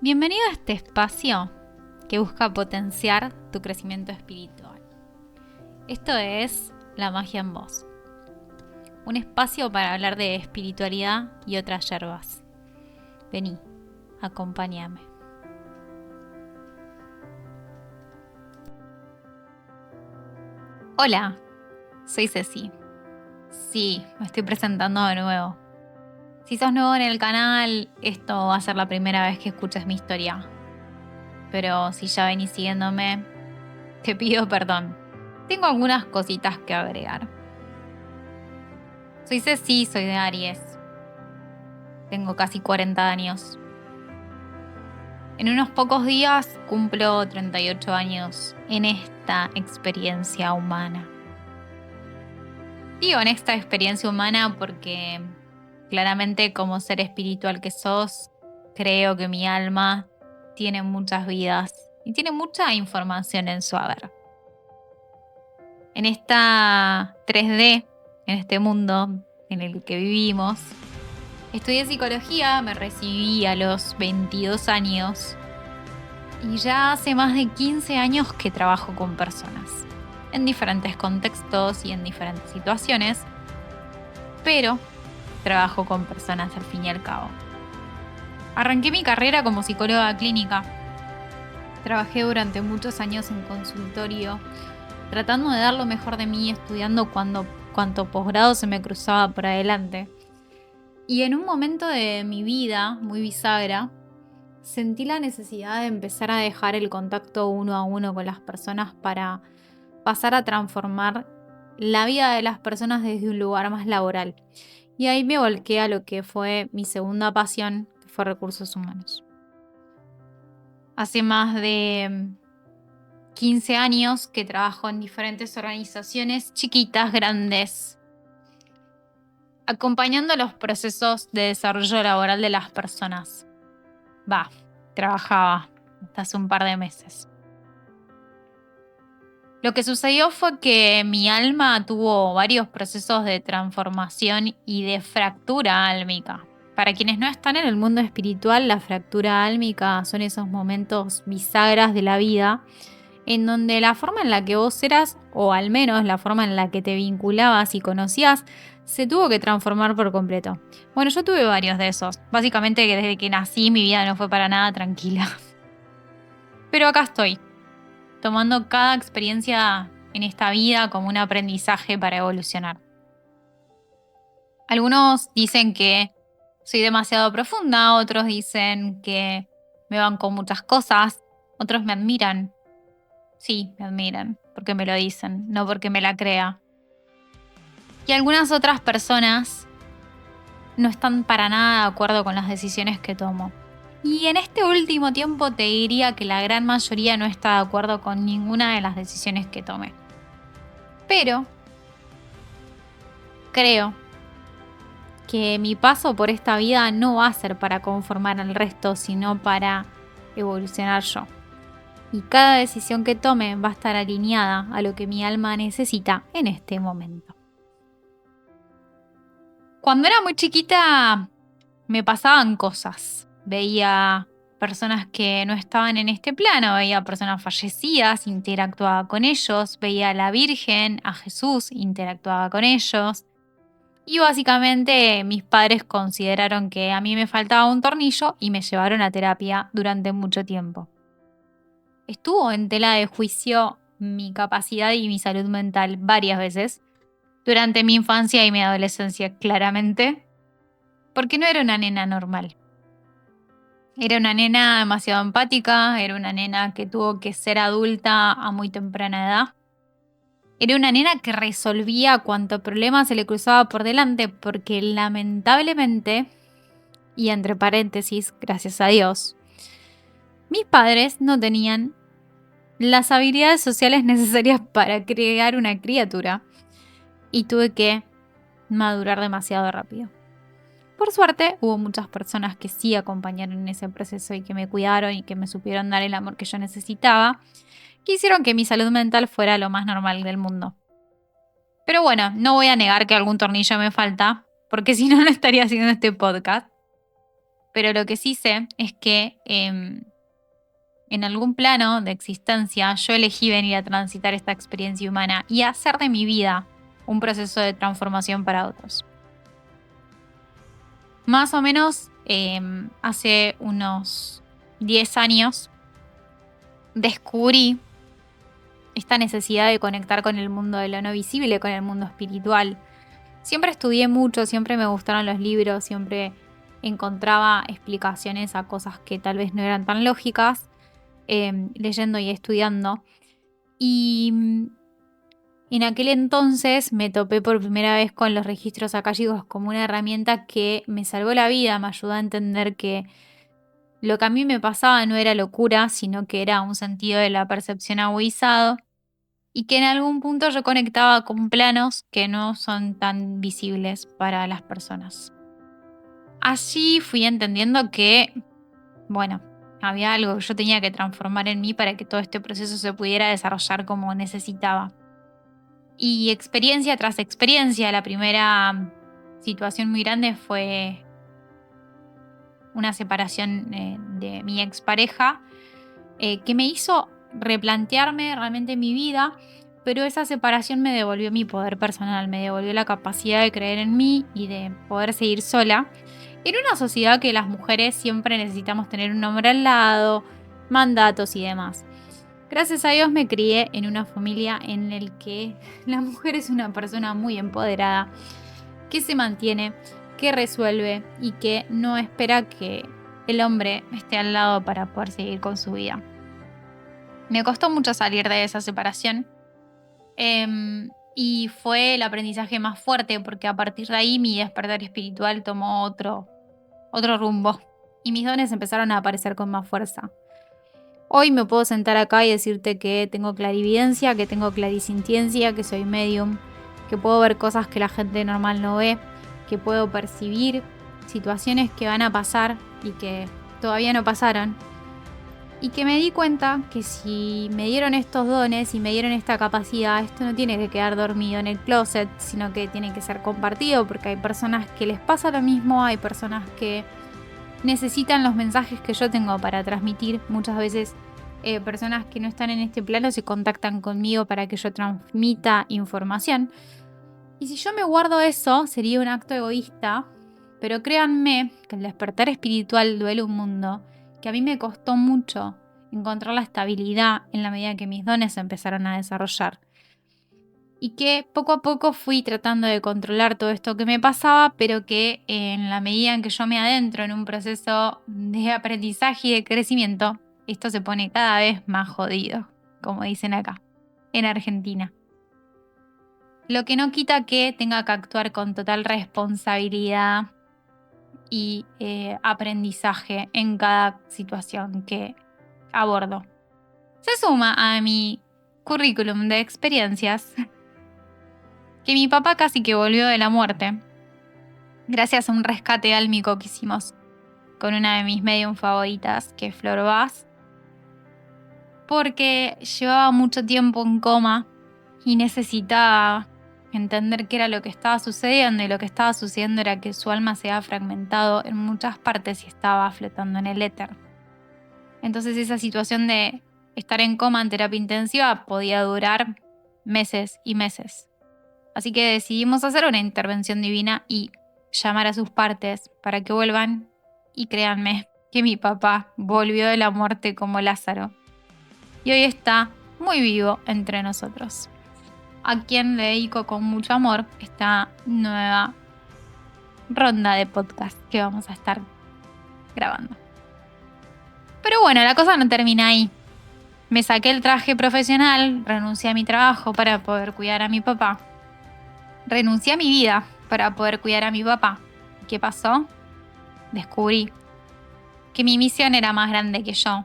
Bienvenido a este espacio que busca potenciar tu crecimiento espiritual. Esto es La Magia en Vos, un espacio para hablar de espiritualidad y otras yerbas. Vení, acompáñame. Hola, soy Ceci. Sí, me estoy presentando de nuevo. Si sos nuevo en el canal, esto va a ser la primera vez que escuches mi historia. Pero si ya venís siguiéndome, te pido perdón. Tengo algunas cositas que agregar. Soy Ceci, soy de Aries. Tengo casi 40 años. En unos pocos días cumplo 38 años en esta experiencia humana. Digo en esta experiencia humana porque claramente como ser espiritual que sos, creo que mi alma tiene muchas vidas y tiene mucha información en su haber. En esta 3D, en este mundo en el que vivimos, estudié psicología, me recibí a los 22 años y ya hace más de 15 años que trabajo con personas, en diferentes contextos y en diferentes situaciones, pero trabajo con personas al fin y al cabo. Arranqué mi carrera como psicóloga clínica. Trabajé durante muchos años en consultorio, tratando de dar lo mejor de mí, estudiando cuanto posgrado se me cruzaba por adelante. Y en un momento de mi vida muy bisagra, sentí la necesidad de empezar a dejar el contacto uno a uno con las personas para pasar a transformar la vida de las personas desde un lugar más laboral. Y ahí me volqué a lo que fue mi segunda pasión, que fue recursos humanos. Hace más de 15 años que trabajo en diferentes organizaciones chiquitas, grandes, acompañando los procesos de desarrollo laboral de las personas. Trabajaba hasta hace un par de meses. Lo que sucedió fue que mi alma tuvo varios procesos de transformación y de fractura álmica. Para quienes no están en el mundo espiritual, la fractura álmica son esos momentos bisagras de la vida en donde la forma en la que vos eras, o al menos la forma en la que te vinculabas y conocías, se tuvo que transformar por completo. Bueno, yo tuve varios de esos. Básicamente que desde que nací mi vida no fue para nada tranquila. Pero acá estoy, tomando cada experiencia en esta vida como un aprendizaje para evolucionar. Algunos dicen que soy demasiado profunda, otros dicen que me van con muchas cosas, otros me admiran. Sí, me admiran, porque me lo dicen, no porque me la crea. Y algunas otras personas no están para nada de acuerdo con las decisiones que tomo. Y en este último tiempo te diría que la gran mayoría no está de acuerdo con ninguna de las decisiones que tomé. Pero creo que mi paso por esta vida no va a ser para conformar al resto, sino para evolucionar yo. Y cada decisión que tome va a estar alineada a lo que mi alma necesita en este momento. Cuando era muy chiquita me pasaban cosas. Veía personas que no estaban en este plano, veía personas fallecidas, interactuaba con ellos, veía a la Virgen, a Jesús, interactuaba con ellos. Y básicamente mis padres consideraron que a mí me faltaba un tornillo y me llevaron a terapia durante mucho tiempo. Estuvo en tela de juicio mi capacidad y mi salud mental varias veces, durante mi infancia y mi adolescencia claramente, porque no era una nena normal. Era una nena demasiado empática, era una nena que tuvo que ser adulta a muy temprana edad. Era una nena que resolvía cuanto problema se le cruzaba por delante porque lamentablemente, y entre paréntesis, gracias a Dios, mis padres no tenían las habilidades sociales necesarias para crear una criatura y tuve que madurar demasiado rápido. Por suerte, hubo muchas personas que sí acompañaron en ese proceso y que me cuidaron y que me supieron dar el amor que yo necesitaba, que hicieron que mi salud mental fuera lo más normal del mundo. Pero bueno, no voy a negar que algún tornillo me falta, porque si no, no estaría haciendo este podcast. Pero lo que sí sé es que en algún plano de existencia yo elegí venir a transitar esta experiencia humana y hacer de mi vida un proceso de transformación para otros. Más o menos hace unos 10 años descubrí esta necesidad de conectar con el mundo de lo no visible, con el mundo espiritual. Siempre estudié mucho, siempre me gustaron los libros, siempre encontraba explicaciones a cosas que tal vez no eran tan lógicas, leyendo y estudiando. Y en aquel entonces me topé por primera vez con los registros akáshicos como una herramienta que me salvó la vida, me ayudó a entender que lo que a mí me pasaba no era locura, sino que era un sentido de la percepción agudizado y que en algún punto yo conectaba con planos que no son tan visibles para las personas. Allí fui entendiendo que, bueno, había algo que yo tenía que transformar en mí para que todo este proceso se pudiera desarrollar como necesitaba. Y experiencia tras experiencia, la primera situación muy grande fue una separación de mi expareja, que me hizo replantearme realmente mi vida, pero esa separación me devolvió mi poder personal, me devolvió la capacidad de creer en mí y de poder seguir sola. En una sociedad que las mujeres siempre necesitamos tener un hombre al lado, mandatos y demás. Gracias a Dios me crié en una familia en el que la mujer es una persona muy empoderada, que se mantiene, que resuelve y que no espera que el hombre esté al lado para poder seguir con su vida. Me costó mucho salir de esa separación y fue el aprendizaje más fuerte porque a partir de ahí mi despertar espiritual tomó otro rumbo y mis dones empezaron a aparecer con más fuerza. Hoy me puedo sentar acá y decirte que tengo clarividencia, que tengo clarisintiencia, que soy medium, que puedo ver cosas que la gente normal no ve, que puedo percibir situaciones que van a pasar y que todavía no pasaron. Y que me di cuenta que si me dieron estos dones y me dieron esta capacidad, esto no tiene que quedar dormido en el closet, sino que tiene que ser compartido porque hay personas que les pasa lo mismo, hay personas que necesitan los mensajes que yo tengo para transmitir. Muchas veces personas que no están en este plano se contactan conmigo para que yo transmita información. Y si yo me guardo eso, sería un acto egoísta, pero créanme que el despertar espiritual duele un mundo, que a mí me costó mucho encontrar la estabilidad en la medida que mis dones se empezaron a desarrollar. Y que poco a poco fui tratando de controlar todo esto que me pasaba, pero que en la medida en que yo me adentro en un proceso de aprendizaje y de crecimiento, esto se pone cada vez más jodido, como dicen acá, en Argentina. Lo que no quita que tenga que actuar con total responsabilidad y aprendizaje en cada situación que abordo. Se suma a mi currículum de experiencias que mi papá casi que volvió de la muerte, gracias a un rescate álmico que hicimos con una de mis medium favoritas, que es Flor Vaz, porque llevaba mucho tiempo en coma y necesitaba entender qué era lo que estaba sucediendo, y lo que estaba sucediendo era que su alma se había fragmentado en muchas partes y estaba flotando en el éter. Entonces esa situación de estar en coma en terapia intensiva podía durar meses y meses. Así que decidimos hacer una intervención divina y llamar a sus partes para que vuelvan, y créanme que mi papá volvió de la muerte como Lázaro y hoy está muy vivo entre nosotros, a quien le dedico con mucho amor esta nueva ronda de podcast que vamos a estar grabando. Pero bueno, la cosa no termina ahí. Me saqué el traje profesional, renuncié a mi trabajo para poder cuidar a mi papá. Renuncié a mi vida para poder cuidar a mi papá. ¿Qué pasó? Descubrí que mi misión era más grande que yo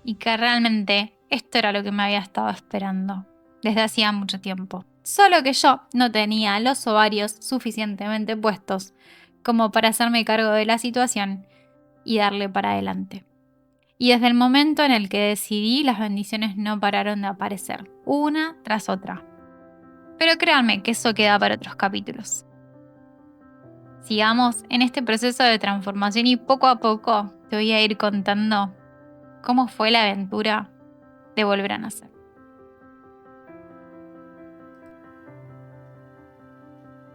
y que realmente esto era lo que me había estado esperando desde hacía mucho tiempo. Solo que yo no tenía los ovarios suficientemente puestos como para hacerme cargo de la situación y darle para adelante. Y desde el momento en el que decidí, las bendiciones no pararon de aparecer, una tras otra. Pero créanme que eso queda para otros capítulos. sigamos en este proceso de transformación y poco a poco te voy a ir contando cómo fue la aventura de volver a nacer.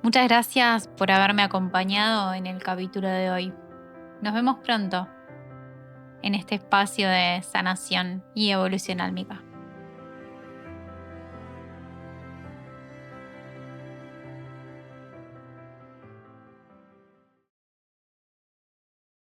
Muchas gracias por haberme acompañado en el capítulo de hoy. Nos vemos pronto en este espacio de sanación y evolución álmica.